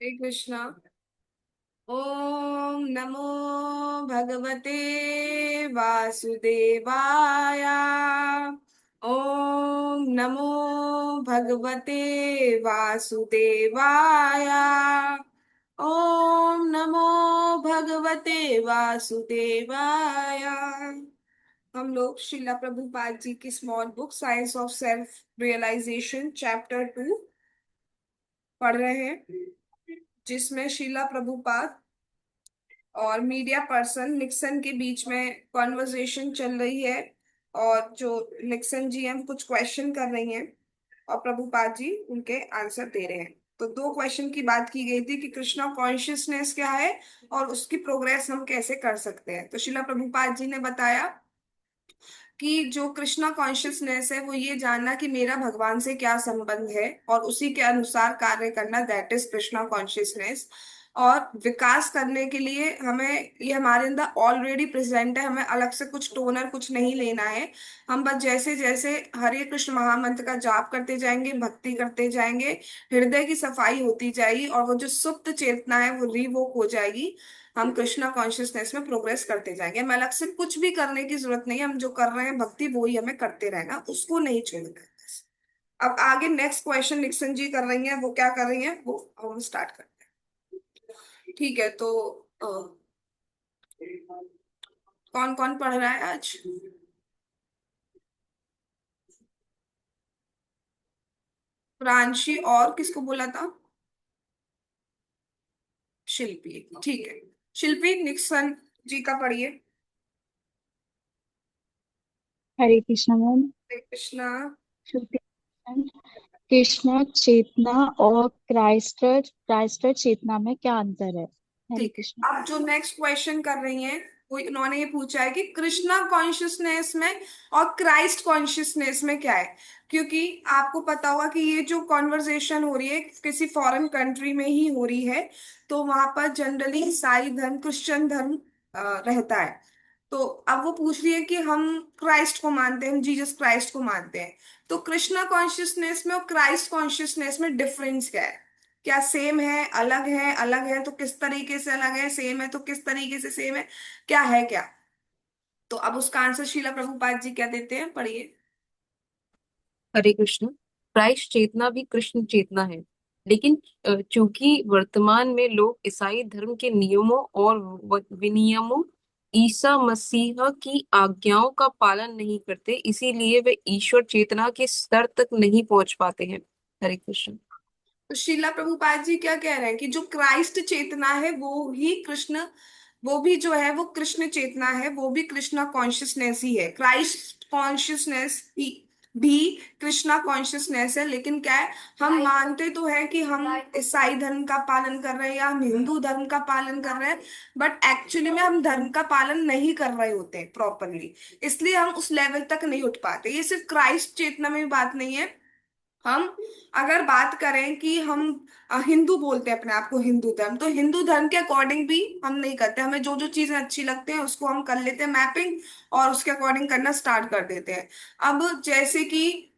हरे कृष्णा। ओम नमो भगवते वासुदेवाय। ओम नमो भगवते वासुदेवाय। ओम नमो भगवते वासुदेवाय। हम लोग श्रीला प्रभुपाद जी की small book science of self realisation chapter 2 पढ़ रहे हैं, जिसमें श्रीला प्रभुपाद और मीडिया पर्सन निक्सन के बीच में कॉन्वर्सेशन चल रही है। और जो निक्सन जी हैं कुछ क्वेश्चन कर रही हैं और प्रभुपाद जी उनके आंसर दे रहे हैं। तो दो क्वेश्चन की बात की गई थी कि कृष्णा कॉन्शियसनेस क्या है और उसकी प्रोग्रेस हम कैसे कर सकते हैं। तो शिला प्रभुपाद जी ने बताया कि जो कृष्णा कॉन्शियसनेस है वो ये जानना कि मेरा भगवान से क्या संबंध है और उसी के अनुसार कार्य करना, दैट इज कृष्णा कॉन्शियसनेस। और विकास करने के लिए हमें ये हमारे अंदर ऑलरेडी प्रेजेंट है, हमें अलग से कुछ टोनर कुछ नहीं लेना है। हम बस जैसे जैसे हरे कृष्ण महामंत्र का जाप करते जाएंगे, भक्ति करते जाएंगे, हृदय की सफाई होती जाएगी और वो जो सुप्त चेतना है वो रिवोक हो जाएगी। हम कृष्णा कॉन्शियसनेस में प्रोग्रेस करते जाएंगे, हमें अलग से कुछ भी करने की जरूरत नहीं है। हम जो कर रहे हैं भक्ति वो ही हमें करते रहना, उसको नहीं छोड़ना है बस। अब आगे नेक्स्ट क्वेश्चन निक्सन जी कर रही हैं, वो क्या कर रही हैं वो हम स्टार्ट करते हैं। ठीक है, तो कौन कौन पढ़ रहा है आज? प्रांशी और किसको बोला था? शिल्पी, ठीक है। शिल्पी निक्सन जी का पढ़िए। हरे कृष्ण मैम। हरे कृष्णा। श्रुति मैम, कृष्ण चेतना और क्राइस्टर चेतना में क्या अंतर है? हरे ठीक है, कृष्ण। अब जो नेक्स्ट क्वेश्चन कर रही हैं वो उन्होंने ये पूछा है कि कृष्णा कॉन्शियसनेस में और क्राइस्ट कॉन्शियसनेस में क्या है। क्योंकि आपको पता होगा कि ये जो कॉन्वर्जेशन हो रही है किसी फॉरेन कंट्री में ही हो रही है, तो वहां पर जनरली ईसाई धर्म, क्रिश्चियन धर्म रहता है। तो अब वो पूछ रही है कि हम क्राइस्ट को मानते हैं, हम जीसस क्राइस्ट को मानते हैं। तो कृष्णा कॉन्शियसनेस में और क्राइस्ट कॉन्शियसनेस में डिफरेंस क्या है? क्या सेम है, अलग है? अलग है तो किस तरीके से अलग है, सेम है तो किस तरीके से सेम है, क्या है क्या? तो अब उसका आंसर शीला प्रभुपाद जी क्या देते हैं, पढ़िए। हरे कृष्ण। क्राइस्ट चेतना भी कृष्ण चेतना है, लेकिन चूंकि वर्तमान में लोग ईसाई धर्म के नियमों और विनियमों, ईसा मसीह की आज्ञाओं का पालन नहीं करते, इसीलिए वे ईश्वर चेतना के स्तर तक नहीं पहुंच पाते हैं। हरे कृष्ण। तो शीला प्रभुपाद जी क्या कह रहे हैं कि जो क्राइस्ट चेतना है वो ही कृष्ण, वो भी जो है वो कृष्ण चेतना है, वो भी कृष्णा कॉन्शियसनेस ही है। क्राइस्ट कॉन्शियसनेस भी कृष्णा कॉन्शियसनेस है, लेकिन क्या है, हम मानते तो है कि हम ईसाई धर्म का पालन कर रहे हैं या हम हिंदू धर्म का पालन कर रहे हैं, बट एक्चुअली में हम धर्म का पालन नहीं कर रहे होते प्रॉपरली, इसलिए हम उस लेवल तक नहीं उठ पाते। ये सिर्फ क्राइस्ट चेतना में भी बात नहीं है। हम अगर बात करें कि हम हिंदू बोलते हैं अपने आप को, हिंदू धर्म, तो हिंदू धर्म के अकॉर्डिंग भी हम नहीं करते। हमें जो जो चीजें अच्छी लगती हैं उसको हम कर लेते हैं मैपिंग और उसके अकॉर्डिंग करना स्टार्ट कर देते हैं। अब जैसे कि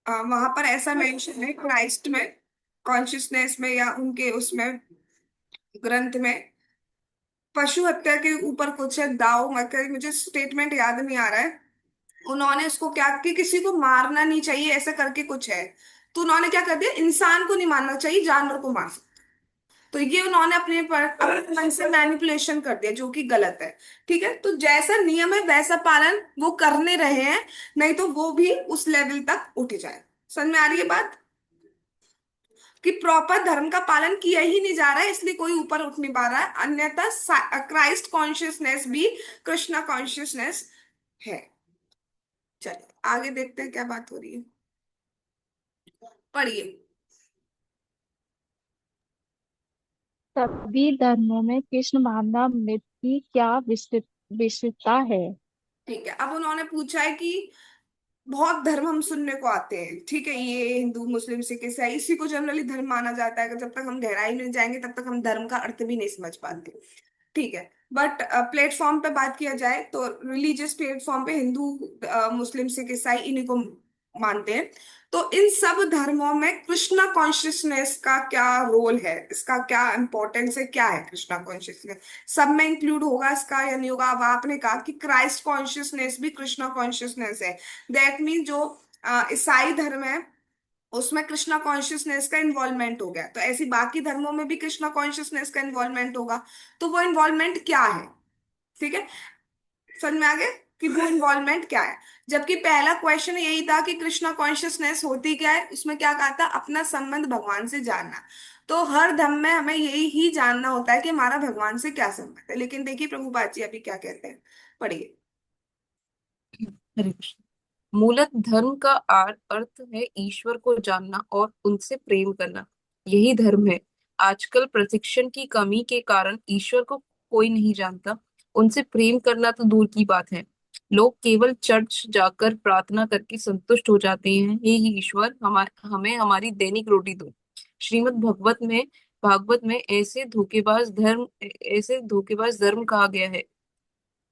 वहां पर ऐसा मेंशन है क्राइस्ट में, कॉन्शियसनेस में या उनके उसमें ग्रंथ में, पशु हत्या के ऊपर कुछ है, दाव मत कर, मुझे स्टेटमेंट याद नहीं आ रहा है। उन्होंने उसको क्या कि किसी को मारना नहीं चाहिए ऐसा करके कुछ है, तो उन्होंने क्या कर दिया, इंसान को नहीं मारना चाहिए, जानवर को मार सकते। तो ये उन्होंने अपने मन से मैनिपुलेशन कर दिया, जो कि गलत है। ठीक है, तो जैसा नियम है वैसा पालन वो करने रहे हैं, नहीं तो वो भी उस लेवल तक उठ जाए। समझ में आ रही है बात कि प्रॉपर धर्म का पालन किया ही नहीं जा रहा है इसलिए कोई ऊपर उठ नहीं पा रहा है, अन्यथा क्राइस्ट कॉन्शियसनेस भी कृष्णा कॉन्शियसनेस है। चलिए आगे देखते हैं क्या बात हो रही है, पढ़िए। सभी धर्मों में कृष्ण भावना मृत की क्या विस्तृतता है? ठीक है, अब उन्होंने पूछा है कि बहुत धर्म हम सुनने को आते हैं, ठीक है, ये हिंदू मुस्लिम सिख ईसाई, इसी को जनरली धर्म माना जाता है। जब तक हम गहराई में जाएंगे तब तक हम धर्म का अर्थ भी नहीं समझ पाते। ठीक है, बट प्लेटफॉर्म पे बात किया जाए तो रिलीजियस प्लेटफॉर्म पे हिंदू, मुस्लिम सिख ईसाई इन्हीं को मानते हैं। तो इन सब धर्मों में कृष्णा कॉन्शियसनेस का क्या रोल है, इसका क्या इंपॉर्टेंस है, क्या है कृष्णा कॉन्शियसनेस? सब में इंक्लूड होगा इसका या नहीं होगा? अब आपने कहा कि क्राइस्ट कॉन्शियसनेस भी कृष्णा कॉन्शियसनेस है। दैट मीन जो ईसाई धर्म है उसमें कृष्णा कॉन्शियसनेस का इन्वॉल्वमेंट हो गया, तो ऐसी बाकी धर्मों में भी कृष्णा कॉन्शियसनेस का इन्वॉल्वमेंट होगा। तो वो इन्वॉल्वमेंट क्या है? ठीक है, समझ में आ गया कि वो इन्वॉल्वमेंट क्या है। जबकि पहला क्वेश्चन यही था कि कृष्णा कॉन्शियसनेस होती क्या है, उसमें क्या कहा था, अपना संबंध भगवान से जानना। तो हर धर्म में हमें यही ही जानना होता है कि हमारा भगवान से क्या संबंध है। लेकिन देखिए प्रभुपाद जी अभी क्या कहते हैं, पढ़िए। हरे कृष्ण। मूलत धर्म का अर्थ है ईश्वर को जानना और उनसे प्रेम करना। यही धर्म है। आजकल प्रशिक्षण की कमी के कारण ईश्वर को कोई नहीं जानता। उनसे प्रेम करना तो दूर की बात है। लोग केवल चर्च जाकर प्रार्थना करके संतुष्ट हो जाते हैं, हे ईश्वर हमें हमारी दैनिक रोटी दो। श्रीमद् भागवत में ऐसे धोखेबाज धर्म कहा गया है,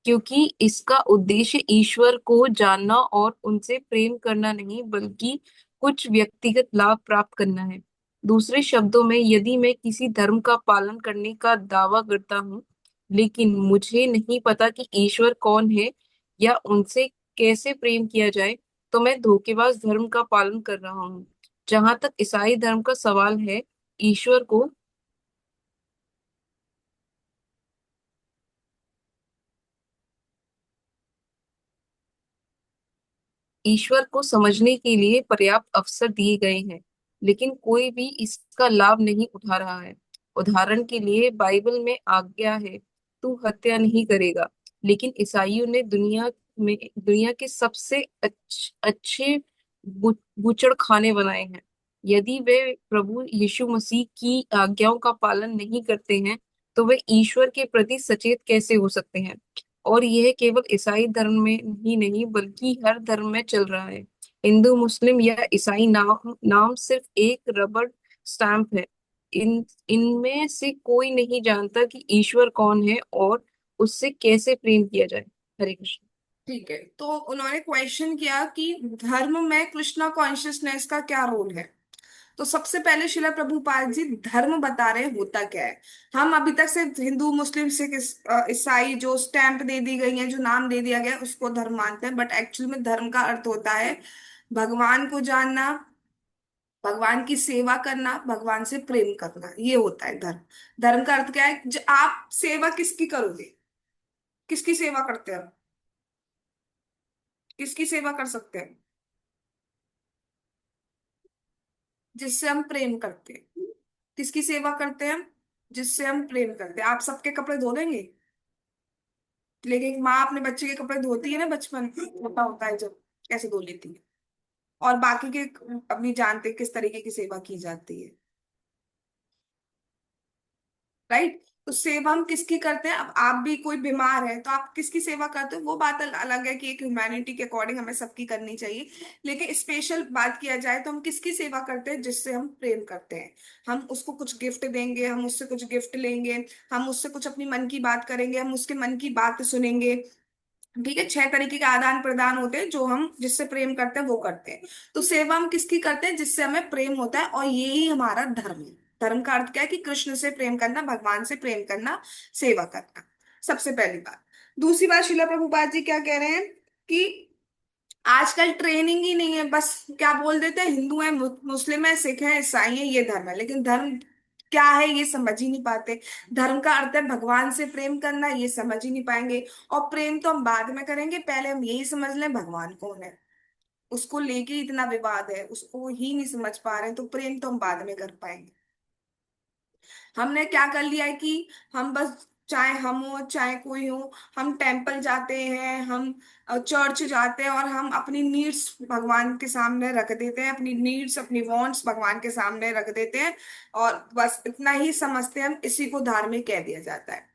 क्योंकि इसका उद्देश्य ईश्वर को जानना और उनसे प्रेम करना नहीं, बल्कि कुछ व्यक्तिगत लाभ प्राप्त करना है। दूसरे शब्दों में, यदि मैं किसी धर्म का पालन करने का दावा करता हूँ, लेकिन मुझे नहीं पता कि ईश्वर कौन है या उनसे कैसे प्रेम किया जाए, तो मैं धोखेबाज धर्म का पालन कर रहा हूँ। जहां तक ईसाई धर्म का सवाल है, ईश्वर को ईश्वर को समझने के लिए पर्याप्त अवसर दिए गए हैं, लेकिन कोई भी इसका लाभ नहीं उठा रहा है। उदाहरण के लिए, बाइबल में आज्ञा है, तू हत्या नहीं करेगा, लेकिन ईसाइयों ने दुनिया के सबसे अच्छे बूचड़खाने बनाए हैं। यदि वे प्रभु यीशु मसीह की आज्ञाओं का पालन नहीं करते हैं, तो वे ईश्वर के प्रति सचेत कैसे हो सकते हैं? और यह केवल ईसाई धर्म में ही नहीं, बल्कि हर धर्म में चल रहा है। हिंदू, मुस्लिम या ईसाई नाम नाम सिर्फ एक रबड़ स्टैंप है। इनमें से कोई नहीं जानता कि ईश्वर कौन है और उससे कैसे प्रेम किया जाए। हरे कृष्ण। ठीक है, तो उन्होंने क्वेश्चन किया कि धर्म में कृष्णा कॉन्शियसनेस का क्या रोल है। तो सबसे पहले शिला प्रभुपाद जी धर्म बता रहे हैं होता क्या है। हम अभी तक सिर्फ हिंदू, मुस्लिम, सिख, ईसाई जो स्टैंप दे दी गई है, जो नाम दे दिया गया है, उसको धर्म मानते हैं। बट एक्चुअल में धर्म का अर्थ होता है भगवान को जानना, भगवान की सेवा करना, भगवान से प्रेम करना, ये होता है धर्म। धर्म का अर्थ क्या है, आप सेवा किसकी करोगे, किसकी सेवा करते हैं, किसकी सेवा कर सकते हैं? जिससे हम प्रेम करते हैं। किसकी सेवा करते हैं हम? जिससे हम प्रेम करते हैं। आप सबके कपड़े धो देंगे, लेकिन एक माँ अपने बच्चे के कपड़े धोती है ना, बचपन छोटा होता है जब, कैसे धो लेती है। और बाकी के अपनी जानते हैं किस तरीके की सेवा की जाती है, राइट? तो सेवा हम किसकी करते हैं? अब आप भी कोई बीमार है तो आप किसकी सेवा करते हो, वो बात अलग है कि एक ह्यूमैनिटी के अकॉर्डिंग हमें सबकी करनी चाहिए। लेकिन स्पेशल बात किया जाए तो हम किसकी सेवा करते हैं? जिससे हम प्रेम करते हैं। हम उसको कुछ गिफ्ट देंगे, हम उससे कुछ गिफ्ट लेंगे, हम उससे कुछ अपनी मन की बात करेंगे, हम उसके मन की बात सुनेंगे। ठीक है, 6 तरीके के आदान प्रदान होते हैं जो हम जिससे प्रेम करते हैं वो करते हैं। तो सेवा हम किसकी करते हैं? जिससे हमें प्रेम होता है, और यही हमारा धर्म है। धर्म का अर्थ क्या है कि कृष्ण से प्रेम करना, भगवान से प्रेम करना, सेवा करना। सबसे पहली बात। दूसरी बात, शिला प्रभुपाद जी क्या कह रहे हैं कि आजकल ट्रेनिंग ही नहीं है, बस क्या बोल देते हैं, हिंदू है, मुस्लिम है, सिख है, ईसाई है, ये धर्म है। लेकिन धर्म क्या है ये समझ ही नहीं पाते। धर्म का अर्थ है भगवान से प्रेम करना, ये समझ ही नहीं पाएंगे। और प्रेम तो हम बाद में करेंगे, पहले हम यही समझ लें भगवान कौन है। उसको लेके इतना विवाद है, उसको ही नहीं समझ पा रहे, तो प्रेम तो हम बाद में कर पाएंगे। हमने क्या कर लिया है कि हम बस, चाहे हम हो चाहे कोई हो, हम टेम्पल जाते हैं, हम चर्च जाते हैं, और हम अपनी नीड्स भगवान के सामने रख देते हैं, अपनी नीड्स, अपनी वांट्स भगवान के सामने रख देते हैं। और बस इतना ही समझते हैं हम, इसी को धार्मिक कह दिया जाता है।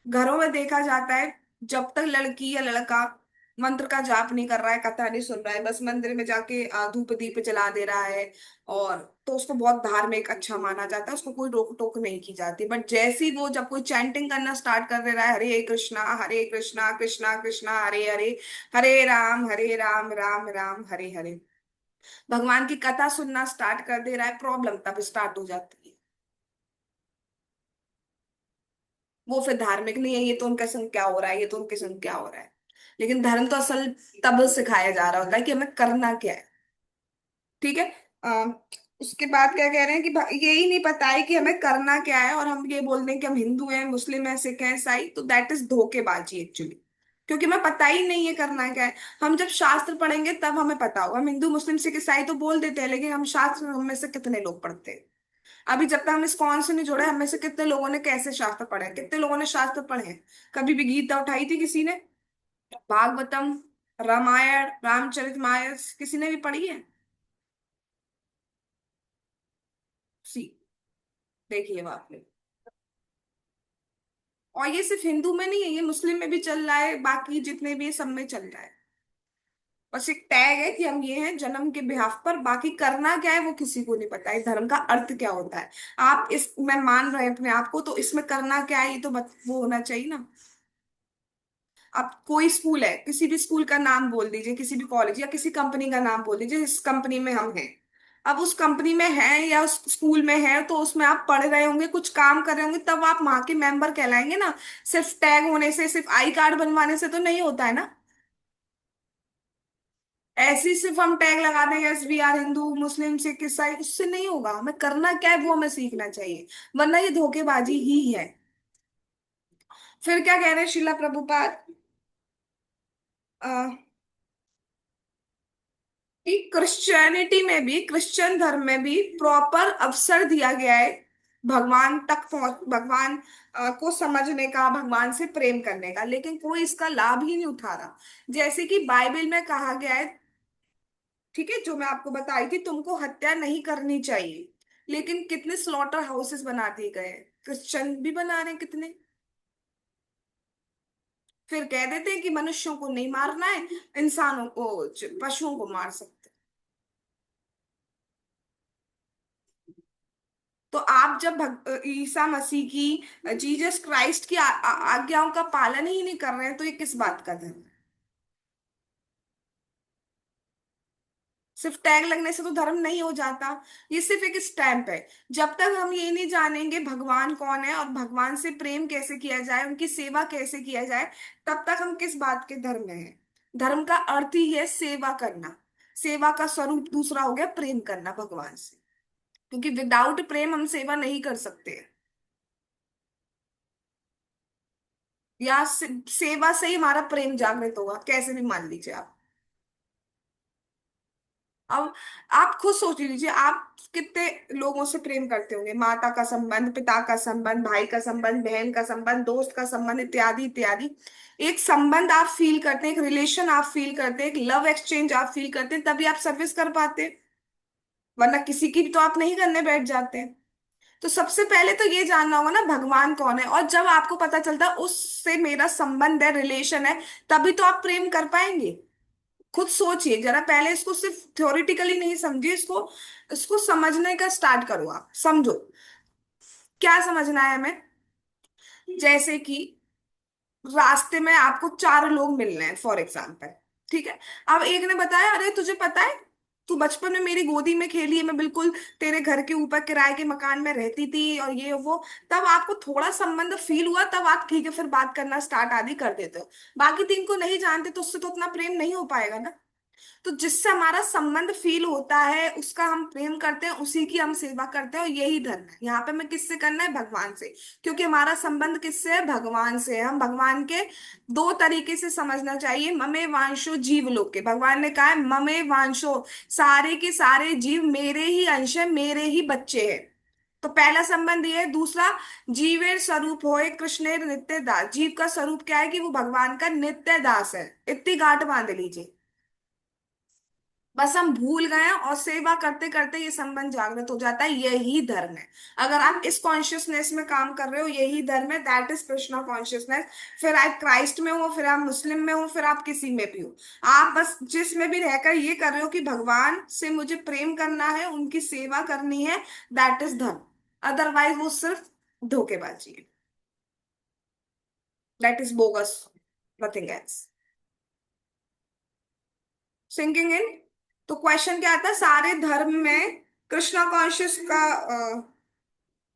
घरों में देखा जाता है, जब तक लड़की या लड़का मंत्र का जाप नहीं कर रहा है, कथा नहीं सुन रहा है, बस मंदिर में जाके धूप दीप जला दे रहा है, और तो उसको बहुत धार्मिक अच्छा माना जाता है, उसको कोई रोक टोक नहीं की जाती। बट जैसे ही वो जब कोई चैंटिंग करना स्टार्ट कर दे रहा है, हरे कृष्णा कृष्णा कृष्णा हरे हरे, हरे राम राम राम हरे हरे, भगवान की कथा सुनना स्टार्ट कर दे रहा है, प्रॉब्लम तब स्टार्ट हो जाती है। वो फिर धार्मिक नहीं है, ये तो उनके संग क्या हो रहा है, ये तो उनके संग क्या हो रहा है। लेकिन धर्म तो असल तब सिखाया जा रहा होता है कि हमें करना क्या है। ठीक है। आ, उसके बाद क्या कह रहे हैं कि यही नहीं पता है कि हमें करना क्या है, और हम ये बोल दें कि हम हिंदू हैं, मुस्लिम हैं, सिख हैं, ईसाई, तो दैट इज धोखेबाजी एक्चुअली। क्योंकि हमें पता ही नहीं है करना क्या है। हम जब शास्त्र पढ़ेंगे तब हमें पता होगा। हम हिंदू मुस्लिम सिख ईसाई तो बोल देते हैं, लेकिन हम शास्त्र हम में से कितने लोग पढ़ते हैं? अभी जब तक हम इस कौन से नहीं जुड़े, हम में से कितने लोगों ने कैसे शास्त्र पढ़े हैं? कितने लोगों ने शास्त्र पढ़े हैं? कभी भी गीता उठाई थी किसी ने? भागवतम, रामायण, रामचरितमानस किसी ने भी पढ़ी है? सी, देखिए बाप रे। और ये सिर्फ हिंदू में नहीं है, ये मुस्लिम में भी चल रहा है, बाकी जितने भी है, सब में चल रहा है। बस एक टैग है कि हम ये हैं जन्म के बिहाफ पर, बाकी करना क्या है वो किसी को नहीं पता है, धर्म का अर्थ क्या होता है। आप इस में मान रहे हैं अपने आप को, तो इसमें करना क्या है ये तो वो होना चाहिए ना। अब कोई स्कूल है, किसी भी स्कूल का नाम बोल दीजिए, किसी भी कॉलेज या किसी कंपनी का नाम बोल दीजिए, इस कंपनी में हम हैं। अब उस कंपनी में हैं या उस स्कूल में हैं, तो उसमें आप पढ़ रहे होंगे, कुछ काम कर रहे होंगे, तब आप वहां के मेंबर कहलाएंगे ना। सिर्फ टैग होने से, सिर्फ आई कार्ड बनवाने से तो नहीं होता है ना। ऐसे ही सिर्फ हम टैग लगा देंगे एस वी आर हिंदू मुस्लिम सिख ईसाई, उससे नहीं होगा। हमें करना क्या है वो हमें सीखना चाहिए, वरना ये धोखेबाजी ही है। फिर क्या कह रहे हैं शिला प्रभुपाद? कि क्रिश्चियनिटी में भी, क्रिश्चियन धर्म में भी प्रॉपर अवसर दिया गया है भगवान तक पहुंच, भगवान को समझने का, भगवान से प्रेम करने का, लेकिन कोई इसका लाभ ही नहीं उठा रहा। जैसे कि बाइबल में कहा गया है, ठीक है, जो मैं आपको बताई थी, तुमको हत्या नहीं करनी चाहिए, लेकिन कितने स्लॉटर हाउसेस बना दिए गए हैं, क्रिश्चियन भी बना रहे हैं कितने। फिर कह देते हैं कि मनुष्यों को नहीं मारना है, इंसानों को, पशुओं को मार सकते हैं। तो आप जब ईसा मसीह की, जीसस क्राइस्ट की आज्ञाओं का पालन ही नहीं कर रहे हैं, तो ये किस बात का धर्म है? सिर्फ टैग लगने से तो धर्म नहीं हो जाता। ये सिर्फ एक स्टैंप है। जब तक हम ये नहीं जानेंगे भगवान कौन है और भगवान से प्रेम कैसे किया जाए, उनकी सेवा कैसे किया जाए, तब तक हम किस बात के धर्म में हैं? धर्म का अर्थ ही है सेवा करना। सेवा का स्वरूप दूसरा हो गया प्रेम करना भगवान से, क्योंकि विदाउट प्रेम हम सेवा नहीं कर सकते। या सेवा से ही हमारा प्रेम जागृत होगा, कैसे भी मान लीजिए आप। अब आप खुद सोच लीजिए, आप कितने लोगों से प्रेम करते होंगे? माता का संबंध, पिता का संबंध, भाई का संबंध, बहन का संबंध, दोस्त का संबंध, इत्यादि इत्यादि। एक संबंध आप फील करते हैं, एक रिलेशन आप फील करते हैं, एक लव एक्सचेंज आप फील करते हैं, तभी आप सर्विस कर पाते हैं। वरना किसी की भी तो आप नहीं करने बैठ जाते हैं। तो सबसे पहले तो ये जानना होगा ना भगवान कौन है, और जब आपको पता चलता है उससे मेरा संबंध है, रिलेशन है, तभी तो आप प्रेम कर पाएंगे। खुद सोचिए जरा, पहले इसको सिर्फ थ्योरेटिकली नहीं समझिए, इसको इसको समझने का स्टार्ट करो। आप समझो क्या समझना है हमें। जैसे कि रास्ते में आपको चार लोग मिल रहे हैं फॉर एग्जाम्पल, ठीक है। अब एक ने बताया, अरे तुझे पता है, तू बचपन में मेरी गोदी में खेली है, मैं बिल्कुल तेरे घर के ऊपर किराए के मकान में रहती थी, और ये वो। तब आपको थोड़ा संबंध फील हुआ, तब आप ठीक है फिर बात करना स्टार्ट आदि कर देते हो। बाकी तीन को नहीं जानते तो उससे तो उतना प्रेम नहीं हो पाएगा ना। तो जिससे हमारा संबंध फील होता है, उसका हम प्रेम करते हैं, उसी की हम सेवा करते हैं, और यही धर्म है। यहाँ पे हमें किससे करना है? भगवान से। क्योंकि हमारा संबंध किससे है? भगवान से है। हम भगवान के दो तरीके से समझना चाहिए। ममे वांशो जीव लोग के, भगवान ने कहा है ममे वांशो, सारे के सारे जीव मेरे ही अंश है, मेरे ही बच्चे हैं। तो पहला संबंध ये है। दूसरा, जीवेर स्वरूप होए कृष्णेर नित्य दास, जीव का स्वरूप क्या है? कि वो भगवान का नित्य दास है। इतनी गांठ बांध लीजिए। बस हम भूल गए हैं, और सेवा करते करते ये संबंध जागृत हो जाता है। यही धर्म है। अगर आप इस कॉन्शियसनेस में काम कर रहे हो, यही धर्म है, दैट इज कृष्णा कॉन्शियसनेस। फिर आप क्राइस्ट में हो, फिर आप मुस्लिम में हो, फिर आप किसी में भी हो, आप बस जिस में भी रहकर ये कर रहे हो कि भगवान से मुझे प्रेम करना है, उनकी सेवा करनी है, दैट इज धर्म। अदरवाइज वो सिर्फ धोखेबाजी है। That is bogus, nothing else. Sinking in. तो क्वेश्चन क्या आता है, सारे धर्म में कृष्णा कॉन्शियस का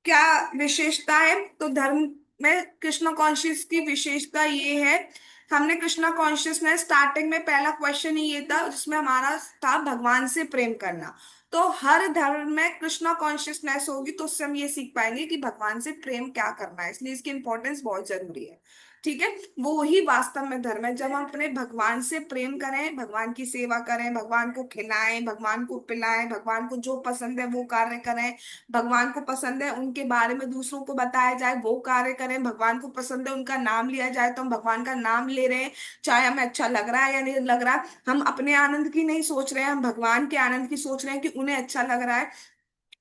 क्या विशेषता है। तो धर्म में कृष्णा कॉन्शियस की विशेषता ये है, हमने कृष्णा कॉन्शियसनेस स्टार्टिंग में पहला क्वेश्चन ही ये था जिसमें हमारा था भगवान से प्रेम करना। तो हर धर्म में कृष्णा कॉन्शियसनेस होगी तो उससे हम ये सीख पाएंगे कि भगवान से प्रेम क्या करना है, इसलिए इसकी इंपॉर्टेंस बहुत जरूरी है। ठीक है, वो ही वास्तव में धर्म है, जब हम अपने भगवान से प्रेम करें, भगवान की सेवा करें, भगवान को खिलाएं, भगवान को पिलाएं, भगवान को जो पसंद है वो कार्य करें, भगवान को पसंद है उनके बारे में दूसरों को बताया जाए वो कार्य करें, भगवान को पसंद है उनका नाम लिया जाए तो हम भगवान का नाम ले रहे हैं, चाहे हमें अच्छा लग रहा है या नहीं लग रहा। हम अपने आनंद की नहीं सोच रहे हैं, हम भगवान के आनंद की सोच रहे हैं कि उन्हें अच्छा लग रहा है,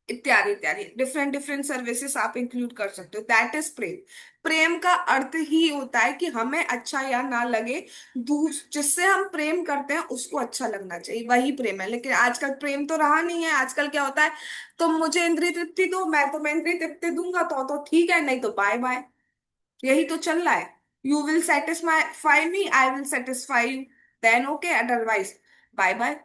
इत्यादि इत्यादि। डिफरेंट डिफरेंट सर्विसेज आप इंक्लूड कर सकते हो, दैट इज प्रेम। प्रेम का अर्थ ही होता है कि हमें अच्छा या ना लगे, जिससे हम प्रेम करते हैं उसको अच्छा लगना चाहिए, वही प्रेम है। लेकिन आजकल प्रेम तो रहा नहीं है, आजकल क्या होता है, तुम मुझे इंद्रिय तृप्ति दो मैं तुम्हें इंद्रिय तृप्ति दूंगा तो ठीक है, नहीं तो बाय बाय। यही तो चल रहा है, you will satisfy me I will satisfy you, then okay otherwise bye bye.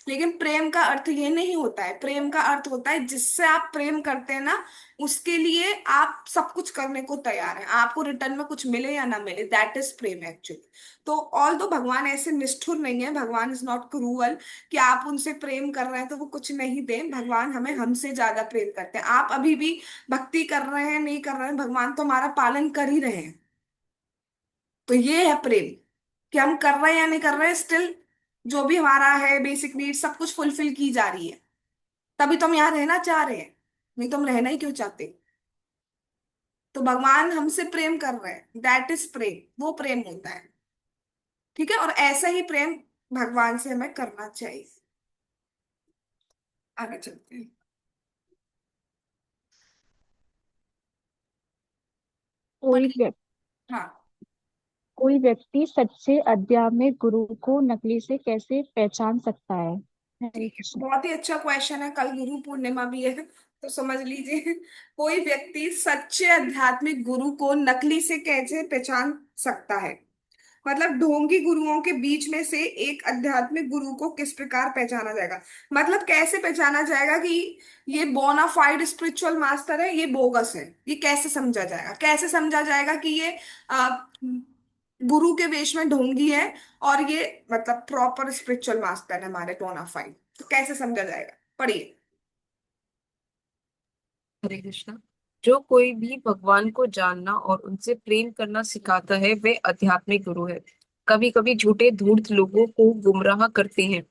लेकिन प्रेम का अर्थ ये नहीं होता है, प्रेम का अर्थ होता है जिससे आप प्रेम करते हैं ना, उसके लिए आप सब कुछ करने को तैयार हैं, आपको रिटर्न में कुछ मिले या ना मिले, दैट इज प्रेम एक्चुअली। तो ऑल दो भगवान ऐसे निष्ठुर नहीं है, भगवान इज नॉट क्रूअल कि आप उनसे प्रेम कर रहे हैं तो वो कुछ नहीं दे। भगवान हमें हमसे ज्यादा प्रेम करते हैं, आप अभी भी भक्ति कर रहे हैं नहीं कर रहे हैं, भगवान तो हमारा पालन कर ही रहे हैं। तो ये है प्रेम, कि हम कर रहे हैं या नहीं कर रहे हैं, स्टिल जो भी हमारा है बेसिक नीड सब कुछ फुलफिल की जा रही है, तभी तो हम यहाँ रहना चाह रहे हैं, नहीं तो हम रहना ही क्यों चाहते। तो भगवान हमसे प्रेम कर रहे हैं, दैट इज प्रेम, वो प्रेम होता है। ठीक है, और ऐसा ही प्रेम भगवान से हमें करना चाहिए। आगे चलते हैं। कोई व्यक्ति हाँ, कोई व्यक्ति सच्चे अध्यात्मिक गुरु को नकली से कैसे पहचान सकता है? हरे ठीक है, कृष्ण। बहुत ही अच्छा क्वेश्चन है, कल गुरु पूर्णिमा भी है तो समझ लीजिए। कोई व्यक्ति सच्चे आध्यात्मिक गुरु को नकली से कैसे पहचान सकता है, मतलब ढोंगी गुरुओं के बीच में से एक आध्यात्मिक गुरु को किस प्रकार पहचाना जाएगा, मतलब कैसे पहचाना जाएगा कि ये बोनाफाइड स्पिरिचुअल मास्टर है ये बोगस है, ये कैसे समझा जाएगा, कैसे समझा जाएगा कि ये गुरु के वेश में ढोंगी है और ये मतलब प्रॉपर स्पिरिचुअल मास्टर है हमारे बोनाफाइड, तो कैसे समझा जाएगा, पढ़िए। हरे कृष्णा। जो कोई भी भगवान को जानना और उनसे प्रेम करना सिखाता है वे आध्यात्मिक गुरु है। कभी कभी झूठे धूर्त लोगों को गुमराह करते हैं।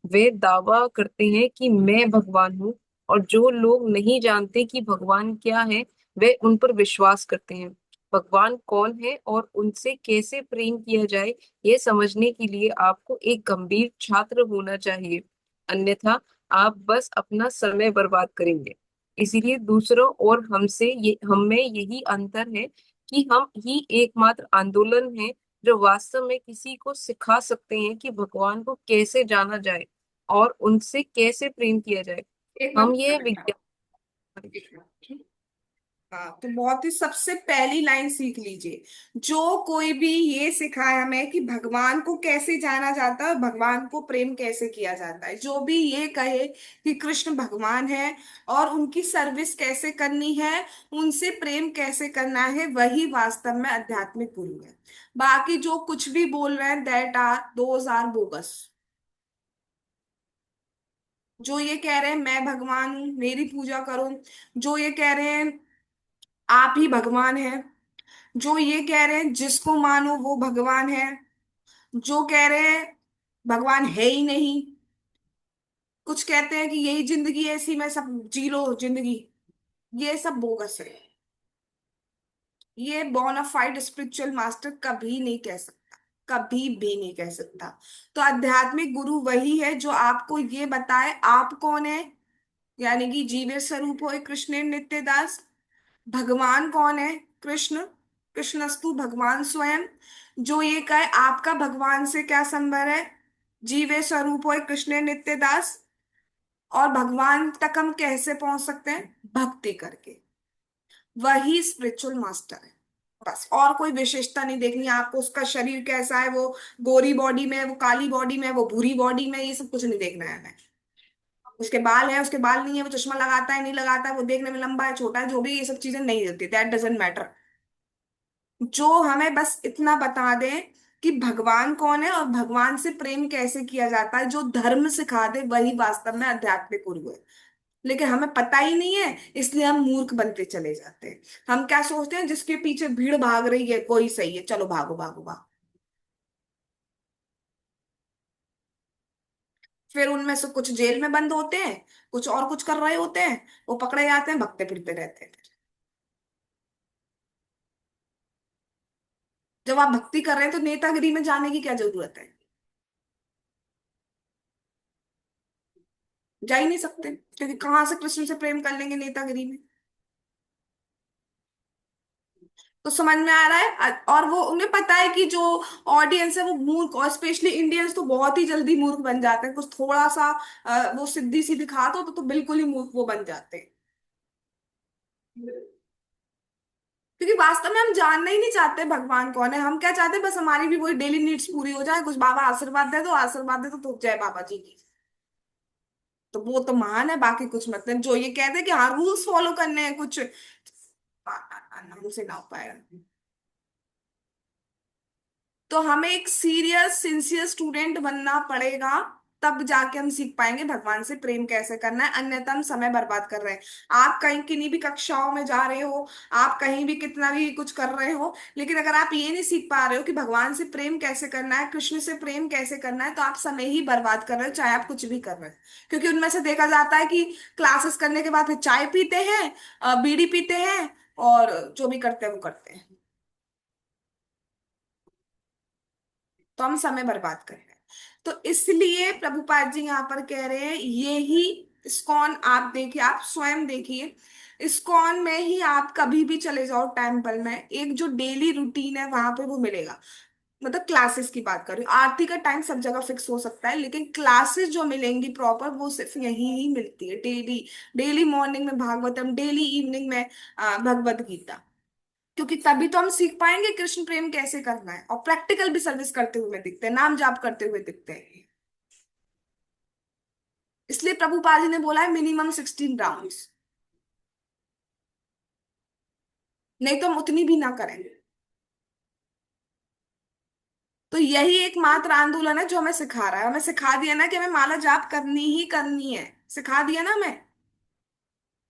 वे दावा करते हैं कि मैं भगवान हूँ, और जो लोग नहीं जानते कि भगवान क्या है वे उन पर विश्वास करते हैं। भगवान कौन है और उनसे कैसे प्रेम किया जाए, ये समझने के लिए आपको एक गंभीर छात्र होना चाहिए, अन्यथा आप बस अपना समय बर्बाद करेंगे। इसीलिए दूसरों और हम में यही अंतर है कि हम ही एकमात्र आंदोलन है जो वास्तव में किसी को सिखा सकते हैं कि भगवान को कैसे जाना जाए और उनसे कैसे प्रेम किया जाए। एक हम मिनट ये बेटा, विज्ञान। एक मिनट। हाँ, तो बहुत ही सबसे पहली लाइन सीख लीजिए, जो कोई भी ये सिखाए हमें कि भगवान को कैसे जाना जाता है, भगवान को प्रेम कैसे किया जाता है, जो भी ये कहे कि कृष्ण भगवान है और उनकी सर्विस कैसे करनी है, उनसे प्रेम कैसे करना है, वही वास्तव में आध्यात्मिक गुरु है। बाकी जो कुछ भी बोल रहे हैं that are those are bogus. जो ये कह रहे हैं मैं भगवान हूं मेरी पूजा करो, जो ये कह रहे हैं आप ही भगवान है, जो ये कह रहे हैं जिसको मानो वो भगवान है, जो कह रहे हैं भगवान है ही नहीं, कुछ कहते हैं कि यही जिंदगी है इसी में सब जी लो जिंदगी, ये सब बोगस है। ये बोनाफाइड स्पिरिचुअल मास्टर कभी नहीं कह सकता, कभी भी नहीं कह सकता। तो आध्यात्मिक गुरु वही है जो आपको ये बताए आप कौन है, यानी कि जीवे स्वरूप हो कृष्ण नित्य दास। भगवान कौन है, कृष्ण, कृष्णस्तु भगवान स्वयं। जो ये कहे आपका भगवान से क्या संबंध है, जीवे स्वरूप हो कृष्ण नित्य दास। और भगवान तक हम कैसे पहुंच सकते हैं, भक्ति करके, वही स्पिरिचुअल मास्टर है। बस, और कोई विशेषता नहीं देखनी है आपको, उसका शरीर कैसा है, वो गोरी बॉडी में है, वो काली बॉडी में है, वो भूरी बॉडी में है, ये सब कुछ नहीं देखना है हमें। उसके बाल है, उसके बाल नहीं है, वो चश्मा लगाता है नहीं लगाता है, वो देखने में लंबा है छोटा है, जो भी, ये सब चीजें नहीं होती, दैट डजेंट मैटर। जो हमें बस इतना बता दे कि भगवान कौन है और भगवान से प्रेम कैसे किया जाता है, जो धर्म सिखा दे, वही वास्तव में आध्यात्मिक गुरु है। लेकिन हमें पता ही नहीं है, इसलिए हम मूर्ख बनते चले जाते हैं। हम क्या सोचते हैं, जिसके पीछे भीड़ भाग रही है कोई सही है, चलो भागो भागो भागो। फिर उनमें से कुछ जेल में बंद होते हैं, कुछ और कुछ कर रहे होते हैं, वो पकड़े जाते हैं, भगते फिरते रहते हैं। जब आप भक्ति कर रहे हैं तो नेतागिरी में जाने की क्या जरूरत है? जा ही नहीं सकते, क्योंकि कहाँ से कृष्ण से प्रेम कर लेंगे नेतागिरी में। तो समझ में आ रहा है। और वो उन्हें पता है कि जो ऑडियंस है वो मूर्ख, और स्पेशली इंडियंस तो बहुत ही जल्दी मूर्ख बन जाते हैं, कुछ थोड़ा सा वो सिद्धि सी दिखा दो तो बिल्कुल ही मूर्ख वो बन जाते हैं। क्योंकि वास्तव में हम जानना ही नहीं चाहते भगवान कौन है, हम क्या चाहते हैं, बस हमारी भी वही डेली नीड्स पूरी हो जाए, कुछ बाबा आशीर्वाद दे दो, आशीर्वाद दे तो जय बाबा जी की। तो वो तो महान है, बाकी कुछ मतलब जो ये कहते हैं कि हाँ रूल्स फॉलो करने हैं कुछ, हमसे ना हो पाएगा। तो हमें एक सीरियस सिंसियर स्टूडेंट बनना पड़ेगा, तब जाके हम सीख पाएंगे भगवान से प्रेम कैसे करना है, अन्यथा हम समय बर्बाद कर रहे हैं। आप कहीं किन्हीं भी कक्षाओं में जा रहे हो, आप कहीं भी कितना भी कुछ कर रहे हो, लेकिन अगर आप ये नहीं सीख पा रहे हो कि भगवान से प्रेम कैसे करना है, कृष्ण से प्रेम कैसे करना है, तो आप समय ही बर्बाद कर रहे हो, चाहे आप कुछ भी कर रहे हो। क्योंकि उनमें से देखा जाता है कि क्लासेस करने के बाद फिर चाय पीते हैं, बीड़ी पीते हैं, और जो भी करते हैं वो करते हैं। तो हम समय बर्बाद कर रहे हैं। तो इसलिए प्रभुपाद जी यहाँ पर कह रहे हैं, ये ही इस्कॉन, आप देखिए, आप स्वयं देखिए, इस्कॉन में ही आप कभी भी चले जाओ टेम्पल में, एक जो डेली रूटीन है वहां पे वो मिलेगा। मतलब क्लासेस की बात कर रही हूँ, आरती का टाइम सब जगह फिक्स हो सकता है, लेकिन क्लासेस जो मिलेंगी प्रॉपर वो सिर्फ यहीं ही मिलती है डेली। डेली मॉर्निंग में भागवतम, डेली इवनिंग में भगवत गीता। क्योंकि तभी तो हम सीख पाएंगे कृष्ण प्रेम कैसे करना है, और प्रैक्टिकल भी सर्विस करते हुए दिखते हैं, नाम जाप करते हुए दिखते हैं। इसलिए प्रभुपाद जी ने बोला है मिनिमम 16 राउंड्स, नहीं तो हम उतनी भी ना करें। तो यही एकमात्र आंदोलन है जो हमें सिखा रहा है, हमें सिखा दिया ना कि हमें माला जाप करनी ही करनी है, सिखा दिया ना हमें,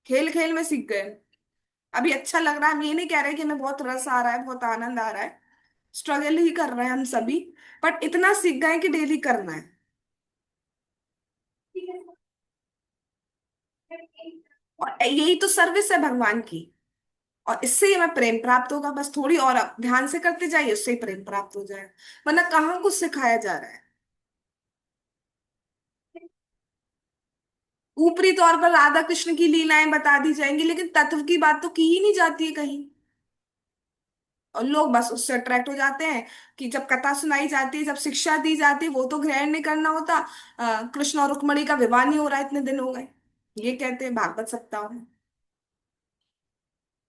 खेल खेल में सीख गए। अभी अच्छा लग रहा है, हम ये नहीं कह रहे कि हमें बहुत रस आ रहा है, बहुत आनंद आ रहा है, स्ट्रगल ही कर रहे हैं हम सभी, बट इतना सीख गए कि डेली करना है। और यही तो सर्विस है भगवान की, और इससे ही हमें प्रेम प्राप्त होगा, बस थोड़ी और आप ध्यान से करते जाइए, उससे ही प्रेम प्राप्त हो जाए। वरना कहाँ कुछ सिखाया जा रहा है। ऊपरी तौर पर राधा कृष्ण की लीलाएं बता दी जाएंगी, लेकिन तत्व की बात तो की ही नहीं जाती है कहीं। और लोग बस उससे अट्रैक्ट हो जाते हैं कि जब कथा सुनाई जाती है, जब शिक्षा दी जाती है, वो तो ग्रहण नहीं करना होता। कृष्ण और रुक्मणी का विवाह नहीं हो रहा है, इतने दिन हो गए, ये कहते हैं भागवत सप्ताह में।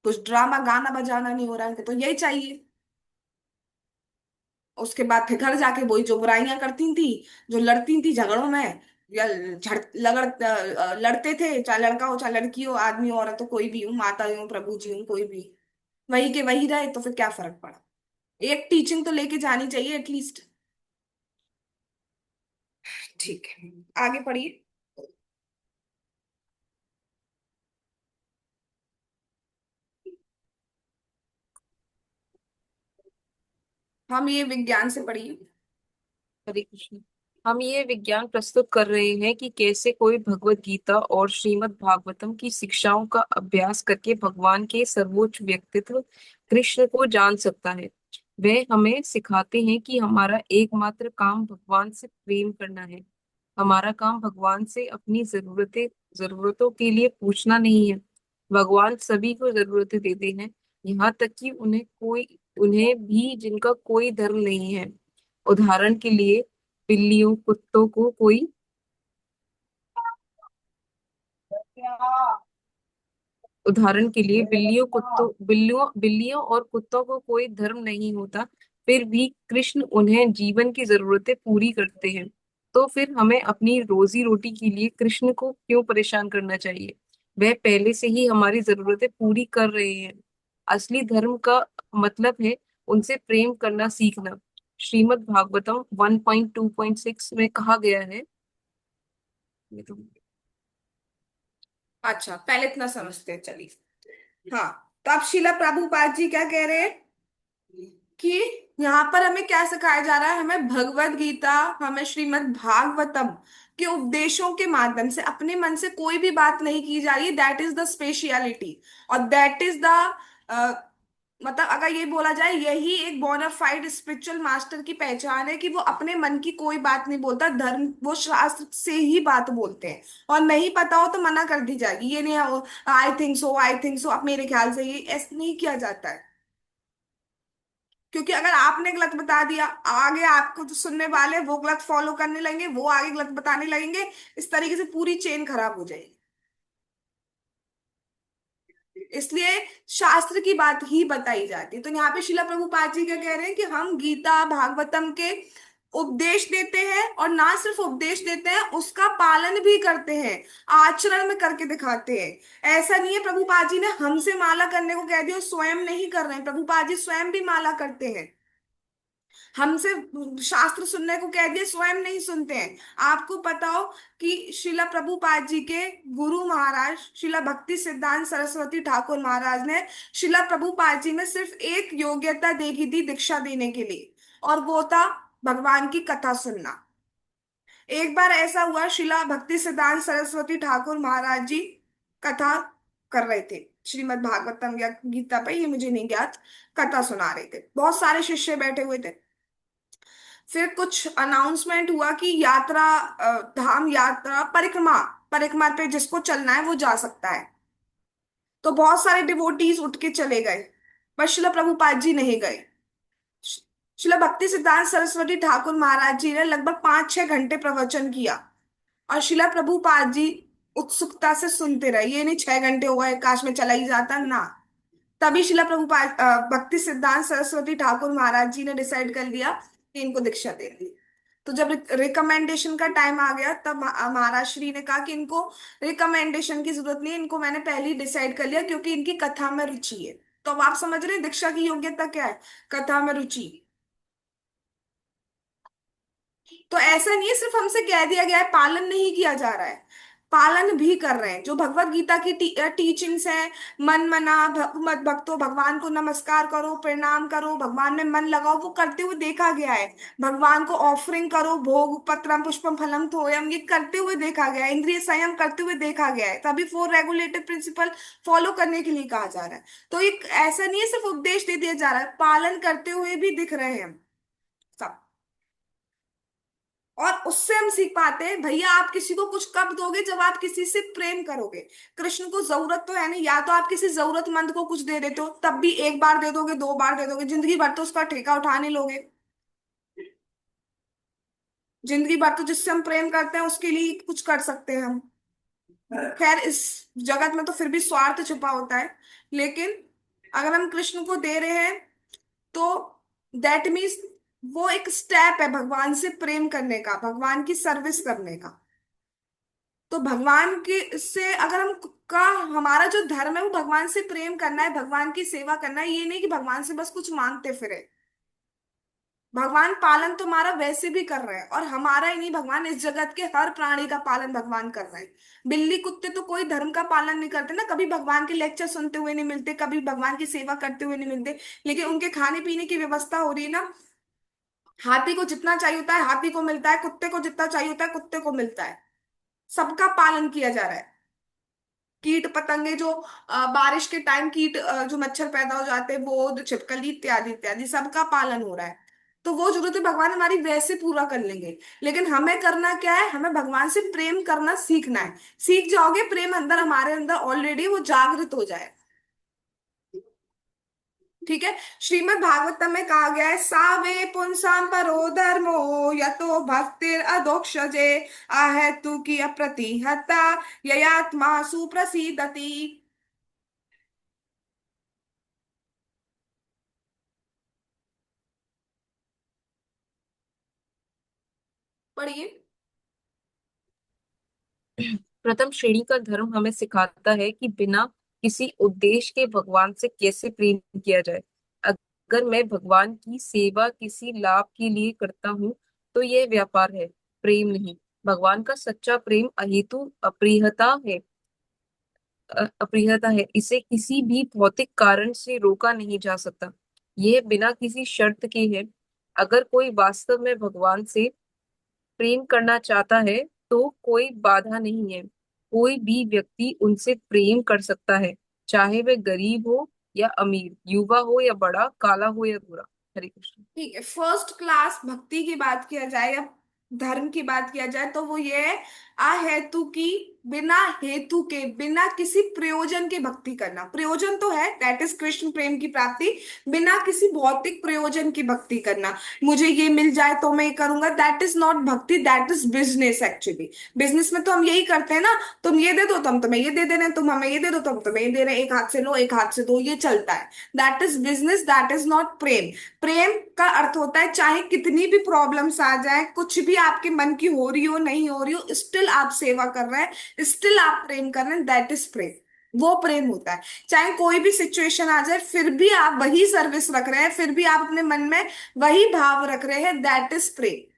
कुछ ड्रामा गाना बजाना नहीं हो रहा है, तो यही चाहिए। उसके बाद फिर घर जाके वही जो बुराइयां करती थी, जो लड़ती थी झगड़ों में, या लड़ते थे, चाहे लड़का हो चाहे लड़की हो, आदमी हो औरत हो, कोई भी हो, माता हो प्रभु जी हो, कोई भी, वही के वही रहे, तो फिर क्या फर्क पड़ा। एक टीचिंग तो लेके जानी चाहिए एटलीस्ट। ठीक है, आगे पढ़िए। हम ये विज्ञान से पढ़िए। हरे कृष्ण। हम ये विज्ञान प्रस्तुत कर रहे हैं कि कैसे कोई भगवत गीता और श्रीमद् भागवतम की शिक्षाओं का अभ्यास करके भगवान के सर्वोच्च व्यक्तित्व कृष्ण को जान सकता है। वे हमें सिखाते हैं कि हमारा एकमात्र काम भगवान से प्रेम करना है। हमारा काम भगवान से अपनी जरूरतों के लिए पूछना नहीं है। भगवान सभी को जरूरतें देते हैं, यहाँ तक कि उन्हें भी जिनका कोई धर्म नहीं है। उदाहरण के लिए बिल्लियों, कुत्तों को उदाहरण के लिए बिल्लियों और कुत्तों को कोई धर्म नहीं होता, फिर भी कृष्ण उन्हें जीवन की जरूरतें पूरी करते हैं। तो फिर हमें अपनी रोजी रोटी के लिए कृष्ण को क्यों परेशान करना चाहिए? वह पहले से ही हमारी जरूरतें पूरी कर रहे हैं। असली धर्म का मतलब है उनसे प्रेम करना सीखना। श्रीमद् भागवतम 1.2.6 में कहा गया है। ये तो अच्छा, पहले इतना समझते हैं, चलिए। हाँ, तो अब शिला प्रभुपाद जी क्या कह रहे हैं कि यहाँ पर हमें क्या सिखाया जा रहा है, हमें भगवत गीता, हमें श्रीमद् भागवतम के उपदेशों के माध्यम से अपने मन से कोई भी बात नहीं की जा रही। दैट इज द स्पेशलिटी, और दैट इज द मतलब अगर ये बोला जाए, यही एक बोनाफाइड स्पिरिचुअल मास्टर की पहचान है कि वो अपने मन की कोई बात नहीं बोलता। धर्म वो शास्त्र से ही बात बोलते हैं, और नहीं पता हो तो मना कर दी जाएगी, ये नहीं I think so, I think so, अब मेरे ख्याल से ये ऐसे नहीं किया जाता है। क्योंकि अगर आपने गलत बता दिया, आगे आपको जो सुनने वाले हैं, वो गलत फॉलो करने लगेंगे, वो आगे गलत बताने लगेंगे, इस तरीके से पूरी चेन खराब हो जाएगी। इसलिए शास्त्र की बात ही बताई जाती है। तो यहाँ पे शिला प्रभुपाद जी क्या कह रहे हैं कि हम गीता भागवतम के उपदेश देते हैं, और ना सिर्फ उपदेश देते हैं, उसका पालन भी करते हैं, आचरण में करके दिखाते हैं। ऐसा नहीं है प्रभुपाद जी ने हमसे माला करने को कह दिया और स्वयं नहीं कर रहे हैं, प्रभुपाद जी स्वयं भी माला करते हैं। हमसे शास्त्र सुनने को कह दिया, स्वयं नहीं सुनते हैं। आपको पता हो कि शिला प्रभुपाद जी के गुरु महाराज शिला भक्ति सिद्धांत सरस्वती ठाकुर महाराज ने शिला प्रभुपाद जी में सिर्फ एक योग्यता देखी थी दीक्षा देने के लिए, और वो था भगवान की कथा सुनना। एक बार ऐसा हुआ, शिला भक्ति सिद्धांत सरस्वती ठाकुर महाराज जी कथा कर रहे थे, श्रीमद् भागवतम या गीता पे, ये मुझे नहीं ज्ञात, कथा सुना रहे थे, बहुत सारे शिष्य बैठे हुए थे। फिर कुछ अनाउंसमेंट हुआ कि यात्रा, धाम यात्रा, परिक्रमा, परिक्रमा पे जिसको चलना है वो जा सकता है। तो बहुत सारे डिवोटीज उठ के चले गए, पर शिला प्रभुपाद जी नहीं गए। शिला भक्ति सिद्धांत सरस्वती ठाकुर महाराज जी ने लगभग 5-6 घंटे प्रवचन किया, और शिला प्रभुपाद जी उत्सुकता से सुनते रहे। ये नहीं 6 घंटे हो गए काश में चला ही जाता ना। तभी शिला प्रभुपाद भक्ति सिद्धांत सरस्वती ठाकुर महाराज जी ने डिसाइड कर लिया कि इनको दीक्षा दे दी। तो जब रिकमेंडेशन का टाइम आ गया, तब महाराज श्री ने कहा कि इनको रिकमेंडेशन की जरूरत नहीं है, इनको मैंने पहले ही डिसाइड कर लिया, क्योंकि इनकी कथा में रुचि है। तो अब आप समझ रहे हैं दीक्षा की योग्यता क्या है, कथा में रुचि। तो ऐसा नहीं है सिर्फ हमसे कह दिया गया है, पालन नहीं किया जा रहा है, पालन भी कर रहे हैं। जो भगवत गीता की टीचिंग्स हैं, मन मना, मत भक्तो, भगवान को नमस्कार करो, प्रणाम करो, भगवान में मन लगाओ, वो करते हुए देखा गया है। भगवान को ऑफरिंग करो, भोग पत्रम पुष्पम फलम तोयम, ये करते हुए देखा गया है, इंद्रिय संयम करते हुए देखा गया है। तभी 4 रेगुलेटिव प्रिंसिपल फॉलो करने के लिए कहा जा रहा है। तो एक ऐसा नहीं है सिर्फ उपदेश दे दिया जा रहा है, पालन करते हुए भी दिख रहे हैं हम सब। और उससे हम सीख पाते हैं, भैया आप किसी को कुछ कब दोगे, जब आप किसी से प्रेम करोगे। कृष्ण को जरूरत तो है नहीं, या तो आप किसी जरूरतमंद को कुछ दे देते हो, तब भी एक बार दे दोगे, 2 बार दे दोगे, जिंदगी भर तो उसका ठेका उठा नहीं लोगे। जिंदगी भर तो जिससे हम प्रेम करते हैं उसके लिए कुछ कर सकते हैं हम। खैर, इस जगत में तो फिर भी स्वार्थ छुपा होता है, लेकिन अगर हम कृष्ण को दे रहे हैं, तो दैट मीन्स वो एक स्टेप है भगवान से प्रेम करने का, भगवान की सर्विस करने का। तो भगवान के से अगर हम का हमारा जो धर्म है वो भगवान से प्रेम करना है, भगवान की सेवा करना है, ये नहीं कि भगवान से बस कुछ मांगते फिरे। भगवान पालन तो हमारा वैसे भी कर रहे हैं, और हमारा ही नहीं, भगवान इस जगत के हर प्राणी का पालन भगवान कर रहे हैं। बिल्ली कुत्ते तो कोई धर्म का पालन नहीं करते ना, कभी भगवान के लेक्चर सुनते हुए नहीं मिलते, कभी भगवान की सेवा करते हुए नहीं मिलते, लेकिन उनके खाने पीने की व्यवस्था हो रही है ना। हाथी को जितना चाहिए होता है हाथी को मिलता है, कुत्ते को जितना चाहिए होता है कुत्ते को मिलता है। सबका पालन किया जा रहा है। कीट पतंगे जो बारिश के टाइम कीट जो मच्छर पैदा हो जाते हैं, वो छिपकली इत्यादि इत्यादि, सबका पालन हो रहा है। तो वो जरूरतें भगवान हमारी वैसे पूरा कर लेंगे, लेकिन हमें करना क्या है, हमें भगवान से प्रेम करना सीखना है। सीख जाओगे, प्रेम अंदर हमारे अंदर ऑलरेडी वो जागृत हो जाए। ठीक है। श्रीमद् भागवतम में कहा गया है, सावे पुंसाम परो धर्मो यतो भक्तिर अधोक्षजे आहेतु की अप्रतिहता ययात्मा सुप्रसीदति। पढ़िए। प्रथम श्रेणी का धर्म हमें सिखाता है कि बिना किसी उद्देश्य के भगवान से कैसे प्रेम किया जाए। अगर मैं भगवान की सेवा किसी लाभ के लिए करता हूँ तो यह व्यापार है, प्रेम नहीं। भगवान का सच्चा प्रेम अहेतु अप्रियता है। इसे किसी भी भौतिक कारण से रोका नहीं जा सकता। यह बिना किसी शर्त के है। अगर कोई वास्तव में भगवान से प्रेम करना चाहता है तो कोई बाधा नहीं है। कोई भी व्यक्ति उनसे प्रेम कर सकता है, चाहे वह गरीब हो या अमीर, युवा हो या बड़ा, काला हो या गोरा। हरे कृष्ण। ठीक है, फर्स्ट क्लास भक्ति की बात किया जाए या धर्म की बात किया जाए तो वो ये है, अहेतु की, बिना हेतु के, बिना किसी प्रयोजन के भक्ति करना। प्रयोजन तो है, दैट इज कृष्ण प्रेम की प्राप्ति। बिना किसी भौतिक प्रयोजन की भक्ति करना, मुझे ये मिल जाए तो मैं ये करूंगा, दैट इज नॉट भक्ति, that is business actually. Business में तो हम यही करते हैं ना, तुम ये दे दो तो हम तुम्हें ये दे दे रहे हैं, तुम हमें ये दे दो तो हम तुम्हें ये दे रहे हैं, एक हाथ से लो एक हाथ से दो, ये चलता है। That is business, that is not प्रेम। प्रेम का अर्थ होता है चाहे कितनी भी प्रॉब्लम्स आ जाए, कुछ भी आपके मन की हो रही हो नहीं हो रही हो, स्टिल आप सेवा कर रहे हैं, स्टिल आप प्रेम कर रहे हैं, दैट इज प्रेम। वो प्रेम होता है। चाहे कोई भी सिचुएशन आ जाए फिर भी आप वही सर्विस रख रहे हैं, फिर भी आप अपने मन में वही भाव रख रहे हैं, दैट इज प्रेम।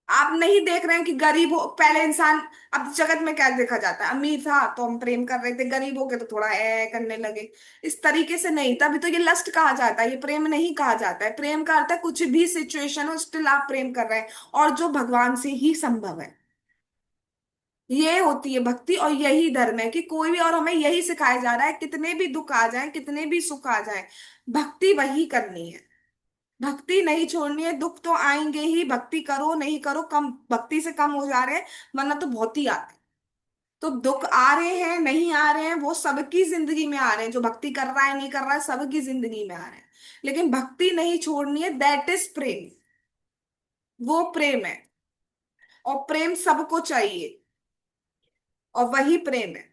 आप नहीं देख रहे हैं कि गरीब हो, पहले इंसान, अब जगत में क्या देखा जाता है, अमीर था तो हम प्रेम कर रहे थे, गरीब हो गए तो थोड़ा करने लगे। इस तरीके से नहीं, तभी तो ये लस्ट कहा जाता है, ये प्रेम नहीं कहा जाता है। प्रेम का अर्थ है कुछ भी सिचुएशन हो स्टिल आप प्रेम कर रहे हैं, और जो भगवान से ही संभव है। ये होती है भक्ति, और यही धर्म है कि कोई भी, और हमें यही सिखाया जा रहा है, कितने भी दुख आ जाए कितने भी सुख आ जाए, भक्ति वही करनी है। भक्ति नहीं छोड़नी है। दुख तो आएंगे ही, भक्ति करो नहीं करो, कम भक्ति से कम हो जा रहे हैं, वरना तो बहुत ही आते हैं। तो दुख आ रहे हैं नहीं आ रहे हैं वो सबकी जिंदगी में आ रहे हैं, जो भक्ति कर रहा है नहीं कर रहा है सबकी जिंदगी में आ रहे हैं। लेकिन भक्ति नहीं छोड़नी है, दैट इज प्रेम। वो प्रेम है, और प्रेम सबको चाहिए, और वही प्रेम है।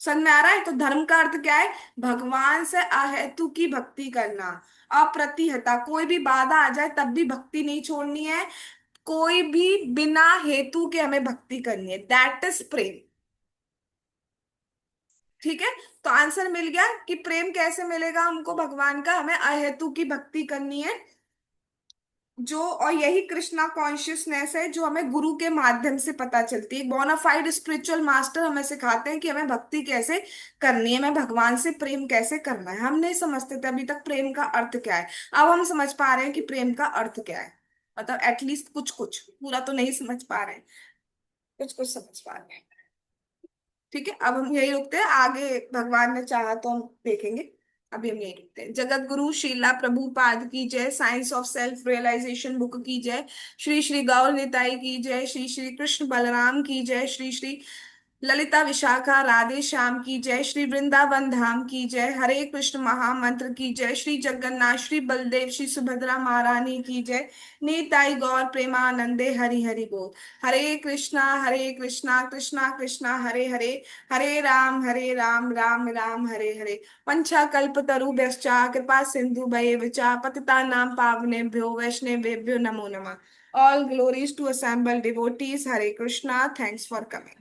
समझ में आ रहा है? तो धर्म का अर्थ क्या है? भगवान से अहेतु की भक्ति करना, अप्रतिहता, कोई भी बाधा आ जाए तब भी भक्ति नहीं छोड़नी है, कोई भी बिना हेतु के हमें भक्ति करनी है, दैट इज प्रेम। ठीक है, तो आंसर मिल गया कि प्रेम कैसे मिलेगा हमको भगवान का, हमें अहेतु की भक्ति करनी है। जो, और यही कृष्णा कॉन्शियसनेस है जो हमें गुरु के माध्यम से पता चलती है। बोनाफाइड स्पिरिचुअल मास्टर हमें सिखाते हैं कि हमें भक्ति कैसे करनी है, हमें भगवान से प्रेम कैसे करना है। हम नहीं समझते थे अभी तक प्रेम का अर्थ क्या है, अब हम समझ पा रहे हैं कि प्रेम का अर्थ क्या है। मतलब एटलीस्ट कुछ कुछ, पूरा तो नहीं समझ पा रहे हैं, कुछ कुछ समझ पा रहे हैं। ठीक है, अब हम यही रुकते हैं, आगे भगवान ने चाहा तो हम देखेंगे। अभी हम यही रुकते हैं। जगत गुरु श्रीला प्रभुपाद की जय, science of self realisation book की जय, श्री श्री गौर निताई की जय, श्री श्री कृष्ण बलराम की जय, श्री श्री ललिता विशाखा राधे श्याम की जय, श्री वृंदावन धाम की जय, हरे कृष्ण महामंत्र की जय, श्री जगन्नाथ श्री बलदेव श्री सुभद्रा महारानी की जय, नीताई गौर प्रेमानंदे हरि हरि बोल। हरे कृष्णा कृष्णा कृष्णा हरे हरे, हरे राम राम राम हरे हरे। पंचा कल्प तरुभ्यश्च कृपा सिंधु भयेव च पतितानां पावनेभ्यो वैष्णवेभ्यो नमो नमः। All glories to assembled devotees. Hare Krishna. Thanks for coming.